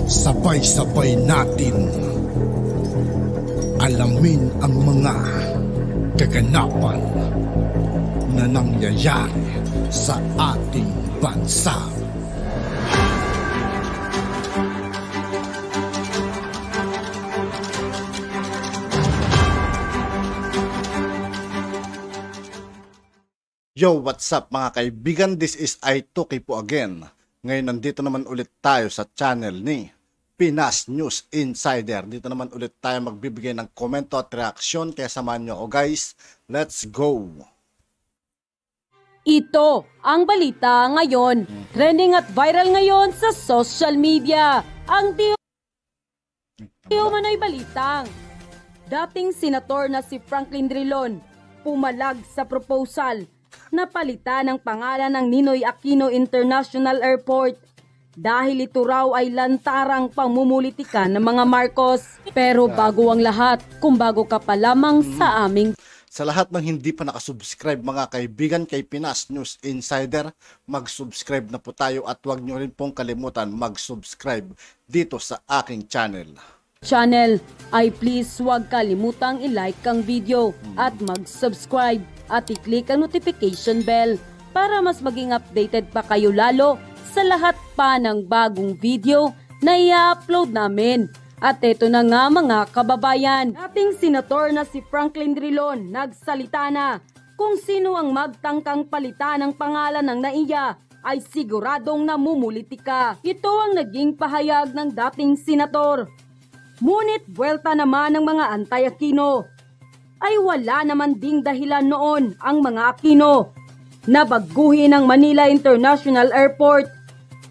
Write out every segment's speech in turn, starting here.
Sabay-sabay natin alamin ang mga kaganapan na nangyayari sa ating bansa. Yo, what's up mga kaibigan? This is I2K po again. Ngayon nandito naman ulit tayo sa channel ni Pinas News Insider. Dito naman ulit tayo magbibigay ng komento at reaksyon. Kaya samahan nyo ako guys. Let's go! Ito ang balita ngayon. Trending at viral ngayon sa social media. Ang di umano'y balitang dating senator na si Franklin Drilon pumalag sa proposal na palitan ang pangalan ng Ninoy Aquino International Airport dahil ito raw ay lantarang pamumulitika ng mga Marcos. Pero bago ang lahat, kung bago ka pa lamang sa aming Sa lahat ng hindi pa nakasubscribe mga kaibigan kay Pinas News Insider, mag-subscribe na po tayo at huwag nyo rin pong kalimutan mag-subscribe dito sa aking channel ay please huwag kalimutang i-like ang video at mag-subscribe at i-click ang notification bell para mas maging updated pa kayo lalo sa lahat pa ng bagong video na i-upload namin. At ito na nga mga kababayan, dating senator na si Franklin Drilon nagsalita na kung sino ang magtangkang palitan ng pangalan ng NAIA ay siguradong namumulitika. Ito ang naging pahayag ng dating senator. Ngunit buwelta naman ng mga anti-Aquino ay wala naman ding dahilan noon ang mga Aquino na baguhin ang Manila International Airport.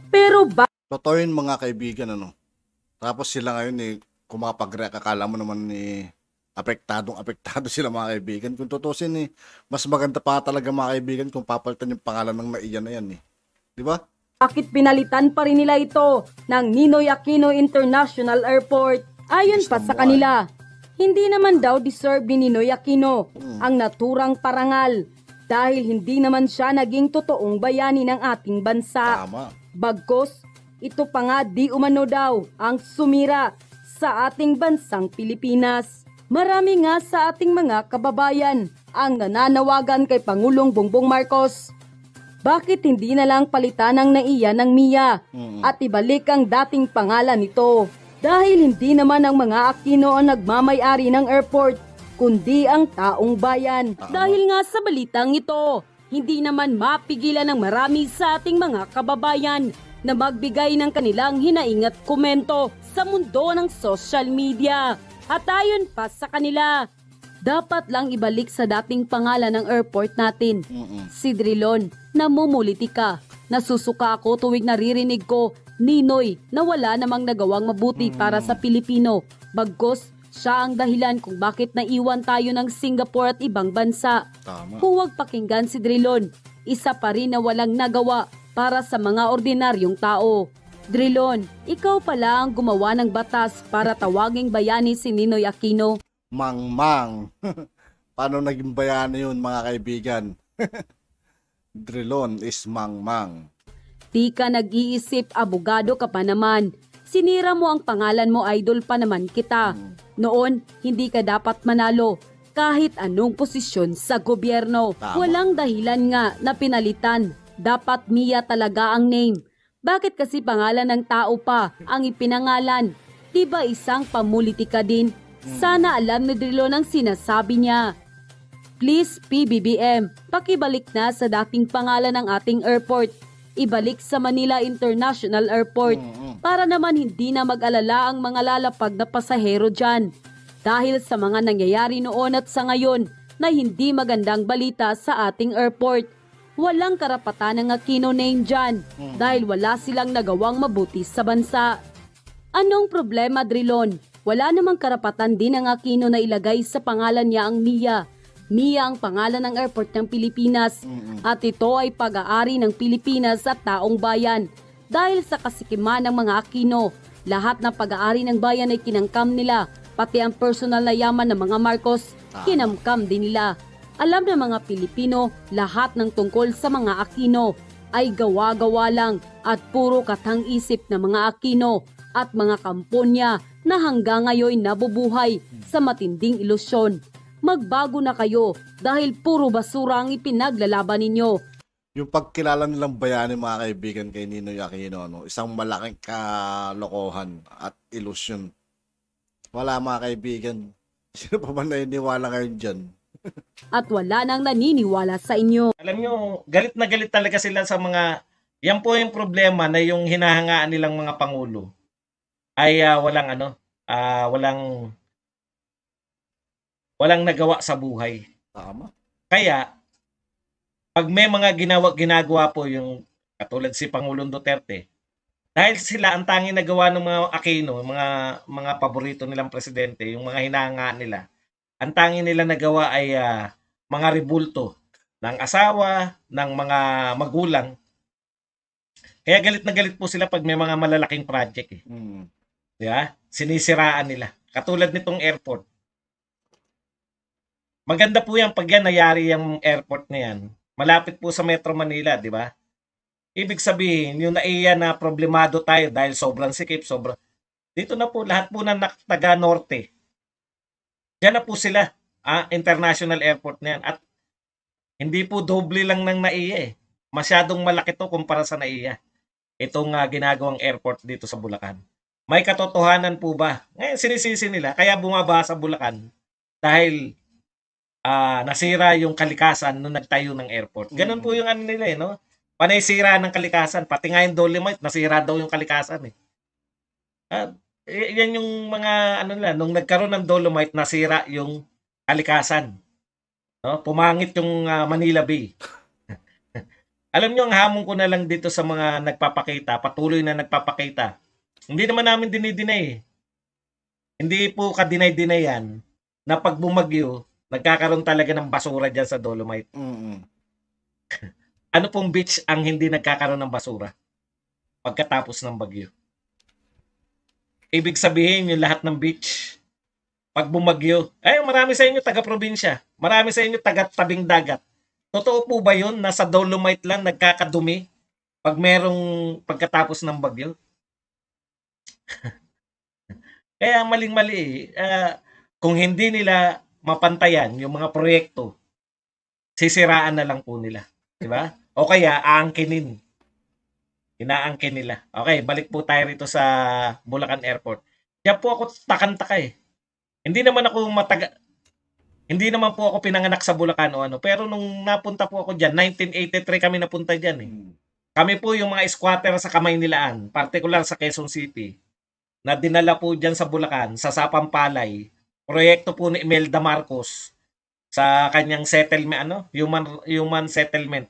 Pero Totoo yun mga kaibigan ano. Tapos sila ngayon kung makapag-react akala mo naman apektado sila mga kaibigan. Kung tutusin mas maganda pa talaga mga kaibigan kung papalitan yung pangalan ng NAIA na yan Di ba? Bakit pinalitan pa rin nila ito ng Ninoy Aquino International Airport? Ayon pa sa kanila, hindi naman daw deserve ni Ninoy Aquino ang naturang parangal dahil hindi naman siya naging totoong bayani ng ating bansa. Tama. Bagkus, ito pa nga di umano daw ang sumira sa ating bansang Pilipinas. Marami nga sa ating mga kababayan ang nananawagan kay Pangulong Bongbong Marcos. Bakit hindi na lang palitan ng NAIA ng MIA at ibalik ang dating pangalan nito? Dahil hindi naman ang mga Aquino ang nagmamay-ari ng airport, kundi ang taong bayan. Dahil nga sa balitang ito, hindi naman mapigilan ng marami sa ating mga kababayan na magbigay ng kanilang hinaing at komento sa mundo ng social media. At ayon pa sa kanila, dapat lang ibalik sa dating pangalan ng airport natin, si Drilon, namumulitika. Nasusuka ako tuwing naririnig ko Ninoy na wala namang nagawang mabuti para sa Pilipino. Bagkus, siya ang dahilan kung bakit naiwan tayo ng Singapore at ibang bansa. Tama. Huwag pakinggan si Drilon. Isa pa rin na walang nagawa para sa mga ordinaryong tao. Drilon, ikaw pala ang gumawa ng batas para tawaging bayani si Ninoy Aquino. Mangmang. Paano naging bayani yun mga kaibigan? Drilon is mangmang. Di ka nag-iisip, abogado ka pa naman. Sinira mo ang pangalan mo, idol pa naman kita. Noon, hindi ka dapat manalo kahit anong posisyon sa gobyerno. Tama. Walang dahilan nga na pinalitan. Dapat MIA talaga ang name. Bakit kasi pangalan ng tao pa ang ipinangalan? Diba isang pamulitika din? Sana alam ni Drilon ang sinasabi niya. Please PBBM, pakibalik na sa dating pangalan ng ating airport. Ibalik sa Manila International Airport para naman hindi na mag-alala ang mga lalapag na pasahero dyan. Dahil sa mga nangyayari noon at sa ngayon na hindi magandang balita sa ating airport. Walang karapatan ng Aquino name dyan dahil wala silang nagawang mabuti sa bansa. Anong problema, Drilon? Wala namang karapatan din ng Aquino na ilagay sa pangalan niya ang MIA. MIA ang pangalan ng airport ng Pilipinas at ito ay pag-aari ng Pilipinas at taong bayan. Dahil sa kasikiman ng mga Aquino, lahat ng pag-aari ng bayan ay kinangkam nila, pati ang personal na yaman ng mga Marcos, kinamkam din nila. Alam ng mga Pilipino, lahat ng tungkol sa mga Aquino ay gawa-gawa lang at puro katang-isip ng mga Aquino at mga kamponya na hanggang ngayon nabubuhay sa matinding ilusyon. Magbago na kayo dahil puro basura ang ipinaglalaban ninyo. Yung pagkilala nilang bayani mga kaibigan kay Ninoy Aquino, isang malaking kalokohan at ilusyon. Wala mga kaibigan. Sino pa man naniniwala ngayon dyan? At wala nang naniniwala sa inyo. Alam nyo, galit na galit talaga sila sa mga, yan po yung problema na yung hinahangaan nilang mga pangulo ay walang nagawa sa buhay. Tama. Kaya, pag may mga ginagawa po yung katulad si Pangulong Duterte, dahil sila ang tanging nagawa ng mga Aquino, mga paborito nilang presidente, yung mga hinahangaan nila, ang tanging nila nagawa ay mga rebulto ng asawa, ng mga magulang. Kaya galit na galit po sila pag may mga malalaking project. Di ba? Sinisiraan nila. Katulad nitong airport. Maganda po yan pag yan nayari yung airport na yan. Malapit po sa Metro Manila, di ba? Ibig sabihin, yung naiya na problemado tayo dahil sobrang sikip, dito na po lahat po ng taga-norte. Diyan na po sila, international airport na yan. At hindi po doble lang ng NAIA eh. Masyadong malaki to kumpara sa NAIA. Itong ginagawang airport dito sa Bulacan. May katotohanan po ba? Ngayon sinisisi nila, kaya bumaba sa Bulacan dahil nasira yung kalikasan nung nagtayo ng airport. Ganun po yung ano nila eh, no? Panay sira ng kalikasan. Pati nga yung Dolomite, nasira daw yung kalikasan eh. Yan yung mga nung nagkaroon ng Dolomite, nasira yung kalikasan. No? Pumangit yung Manila Bay. Alam nyo, ang hamon ko na lang dito sa mga nagpapakita, patuloy na nagpapakita. Hindi naman namin dinidinay eh. Hindi po ka-deny-deny yan na pag bumagyo, nagkakaroon talaga ng basura dyan sa Dolomite. Ano pong beach ang hindi nagkakaroon ng basura pagkatapos ng bagyo? Ibig sabihin yung lahat ng beach, pag bumagyo, marami sa inyo taga-probinsya, marami sa inyo taga-tabing dagat. Totoo po ba yun na sa Dolomite lang nagkakadumi pag merong pagkatapos ng bagyo? Kaya maling-mali kung hindi nila mapantayan yung mga proyekto, sisiraan na lang po nila. Diba? O kaya, aangkinin. Inaangkin nila. Okay, balik po tayo rito sa Bulacan Airport. Kaya po ako takantaka eh. Hindi naman po ako pinanganak sa Bulacan o ano. Pero nung napunta po ako dyan, 1983 kami napunta dyan eh. Kami po yung mga squatter sa Kamaynilaan, particular sa Quezon City, na dinala po dyan sa Bulacan, sa Sapampalay, proyekto po ni Imelda Marcos sa kanyang settlement, human settlement.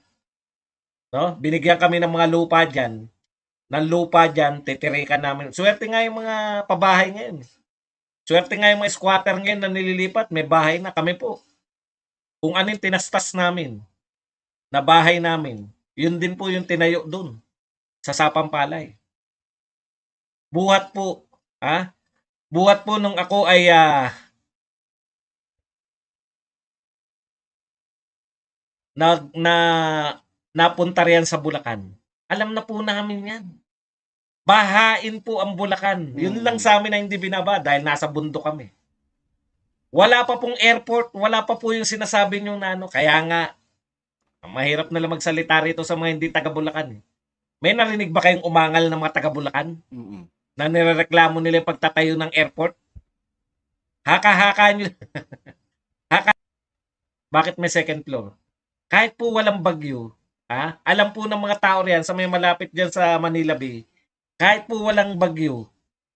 No? Binigyan kami ng mga lupa dyan. Ng lupa dyan, titirikan namin. Swerte nga yung mga pabahay ngayon. Swerte nga yung mga squatter ngayon na nililipat, may bahay na kami po. Kung anong tinastas namin, na bahay namin, yun din po yung tinayo dun, sa Sapampalay. Buhat po, buhat po nung ako ay napunta riyan sa Bulacan. Alam na po namin yan. Bahain po ang Bulacan. Yun lang sa amin na hindi binaba dahil nasa bundok kami. Wala pa pong airport, wala pa po yung sinasabi nyo na Kaya nga, mahirap na lang magsalita rito sa mga hindi taga-Bulacan. May narinig ba kayong umangal ng mga taga-Bulacan? Na nirereklamo nila yung pagtatayo ng airport? Haka-haka nyo. Bakit may second floor? Kahit po walang bagyo, alam po ng mga tao riyan sa may malapit dyan sa Manila Bay, kahit po walang bagyo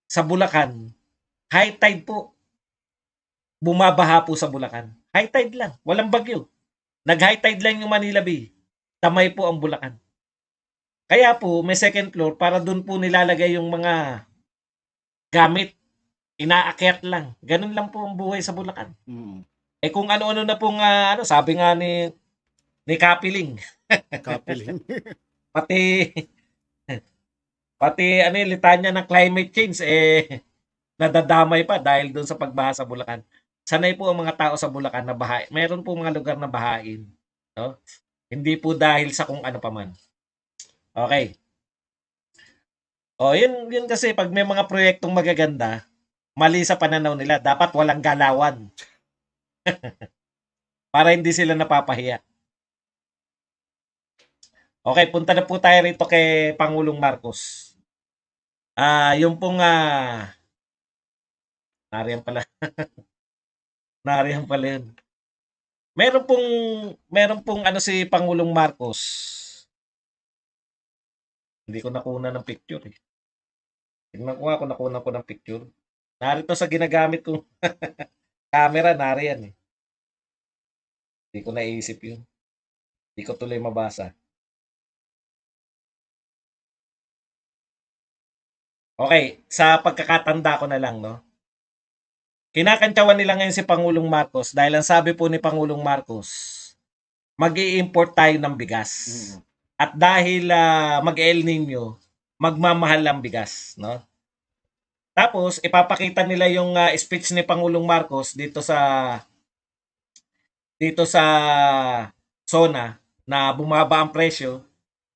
sa Bulacan, high tide po. Bumabaha po sa Bulacan. High tide lang, walang bagyo. Nag-high tide lang yung Manila Bay. Tamay po ang Bulacan. Kaya po, may second floor para doon po nilalagay yung mga gamit. Inaakyat lang. Ganun lang po ang buhay sa Bulacan. Kung ano-ano na pong, sabi nga ni Kapiling. Kapiling. pati litanya ng climate change nadadamay pa dahil doon sa pagbaha sa Bulacan. Sanay po ang mga tao sa Bulacan na bahain. Meron po mga lugar na bahain, no? Hindi po dahil sa kung ano pa man. Okay. O, yun kasi pag may mga proyektong magaganda, mali sa pananaw nila, dapat walang galawan. Para hindi sila napapahiya. Okay, punta na po tayo rito kay Pangulong Marcos. Yung pong nariyan pala. Nariyan pala yun. Meron pong ano si Pangulong Marcos. Hindi ko nakuna ng picture eh. Tingnan ko nga kung nakuna ko ng picture. Narito sa ginagamit kong camera, nariyan eh. Hindi ko naisip yun. Hindi ko tuloy mabasa. Okay, sa pagkakatanda ko na lang, no? Kinakantyawan nila ngayon si Pangulong Marcos dahil ang sabi po ni Pangulong Marcos, mag-i-import tayo ng bigas. At dahil mag-El Nino, magmamahal ang bigas, no? Tapos ipapakita nila yung speech ni Pangulong Marcos dito sa zona na bumaba ang presyo.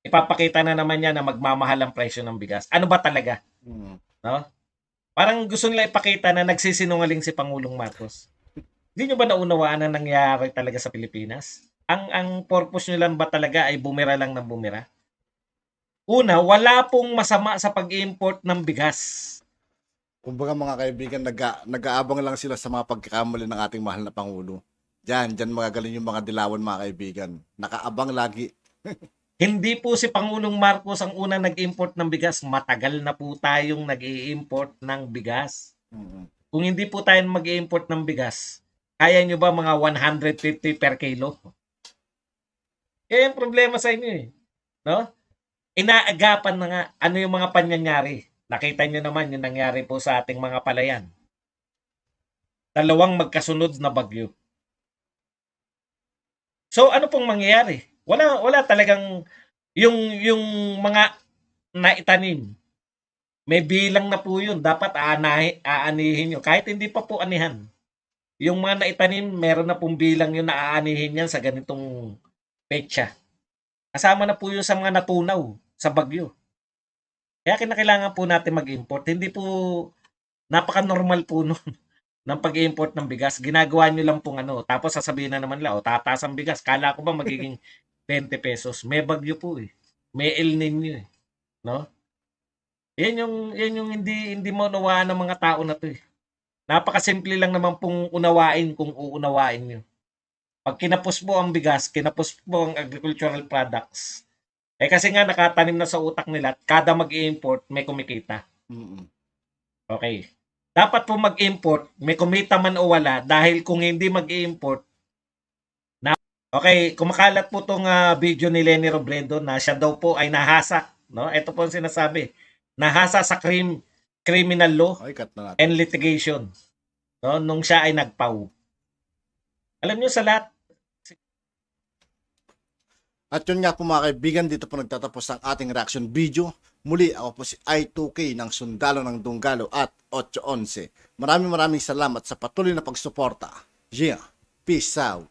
Ipapakita na naman niya na magmamahal ang presyo ng bigas. Ano ba talaga? No? Parang gusto nila ipakita na nagsisinungaling si Pangulong Marcos. Hindi nyo ba naunawaan na nangyari talaga sa Pilipinas? Ang purpose nyo lang ba talaga ay bumira lang ng bumira? Una, wala pong masama sa pag-import ng bigas. Kumbaga mga kaibigan, nag-aabang lang sila sa mga pagkakamali ng ating mahal na Pangulo. Diyan magagaling yung mga dilawan mga kaibigan. Nakaabang lagi. Hindi po si Pangulong Marcos ang unang nag-import ng bigas. Matagal na po tayong nag-i-import ng bigas. Kung hindi po tayo mag-i-import ng bigas, kaya nyo ba mga 150 per kilo? Eh, yung problema sa inyo eh. No? Inaagapan na nga ano yung mga pangyayari. Nakita nyo naman yung nangyari po sa ating mga palayan. 2 magkasunod na bagyo. So, ano pong mangyayari? Wala talagang yung mga naitanim. May bilang na po yun. Dapat aanihin nyo. Kahit hindi pa po anihan. Yung mga naitanim, meron na pong bilang yun na aanihin yan sa ganitong petsa. Kasama na po yun sa mga natunaw sa bagyo. Kaya kinakailangan po natin mag-import. Hindi po napaka-normal po nun ng pag-import ng bigas. Ginagawa nyo lang pong tapos sasabihin na naman lang, tataas ang bigas. Kala ko ba magiging 20 pesos? May bagyo po eh. May El Nino eh. No? Yan yung hindi mo unawaan ng mga tao na to eh. Napakasimple lang naman pong unawain kung uunawain nyo. Pag kinapos mo ang bigas, kinapos mo ang agricultural products, eh kasi nga nakatanim na sa utak nila, kada mag-i-import, may kumikita. Okay. Dapat po mag-import, may kumita man o wala, dahil kung hindi mag-i-import, okay, kumakalat po tong video ni Leni Robredo na siya daw po ay nahasa. No? Ito po ang sinasabi. Nahasa sa criminal law and litigation. No? Nung siya ay nagpaw. Alam nyo sa lahat. At yun nga po mga kaibigan, dito po nagtatapos ang ating reaction video. Muli ako po si I2K ng Sundalo ng Dunggalo at 811. Maraming salamat sa patuloy na pagsuporta. Yeah, peace out.